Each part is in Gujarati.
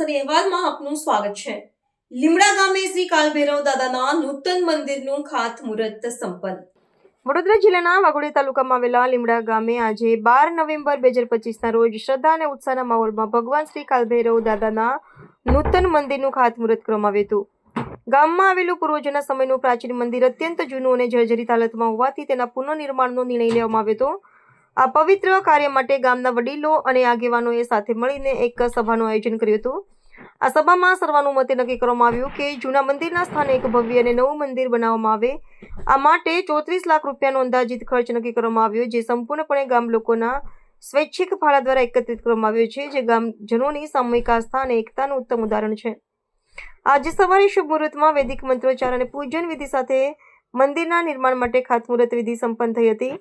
સમાચાર અહેવાલમાં આપનું સ્વાગત છે। લીમડા ગામે શ્રી કાલભૈરવ દાદાના નૂતન મંદિરનું ખાતમુહૂર્ત સંપન્ન। વડોદરા જિલ્લાના વાઘોડિયા તાલુકામાં આવેલા લીમડા ગામે આજે 12 નવેમ્બર 2025ના રોજ શ્રદ્ધા અને ઉત્સાહના માહોલમાં ભગવાન શ્રી કાલભૈરવ દાદાના નૂતન મંદિરનું ખાતમુહૂર્ત કરવામાં આવ્યું હતું। ગામમાં આવેલું પૂર્વજોના સમયનું પ્રાચીન મંદિર અત્યંત જૂનું અને જર્જરિત હાલતમાં હોવાથી તેના પુનઃનિર્માણનો નિર્ણય લેવામાં આવ્યો હતો। આ પવિત્ર કાર્ય માટે ગામના વડીલો અને આગેવાનોએ સાથે મળીને એક સભાનું આયોજન કર્યું હતું। આ સભામાં સર્વાનુમતે નક્કી કરવામાં આવ્યું કે જૂના મંદિરના સ્થાને એક ભવ્ય અને નવું મંદિર બનાવવામાં આવે। આ માટે 34 લાખ રૂપિયાનો અંદાજિત ખર્ચ નક્કી કરવામાં આવ્યો, જે સંપૂર્ણપણે ગામ લોકોના સ્વૈચ્છિક ફાળા દ્વારા એકત્રિત કરવામાં આવ્યો છે, જે ગામજનોની સામૂહિક આસ્થા અને એકતાનું ઉત્તમ ઉદાહરણ છે। આજે સવારે શુભ મુહૂર્તમાં વૈદિક મંત્રોચ્ચાર અને પૂજન વિધિ સાથે મંદિરના નિર્માણ માટે ખાતમુહૂર્ત વિધિ સંપન્ન થઈ હતી।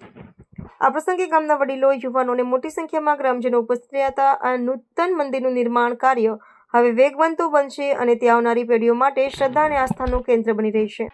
આ પ્રસંગે ગામના વડીલો, યુવાનો અને મોટી સંખ્યામાં ગ્રામજનો ઉપસ્થિત રહ્યા હતા। આ નૂતન મંદિરનું નિર્માણ કાર્ય હવે વેગવંતુ બનશે અને તે આવનારી પેઢીઓ માટે શ્રદ્ધા અને આસ્થાનું કેન્દ્ર બની રહેશે।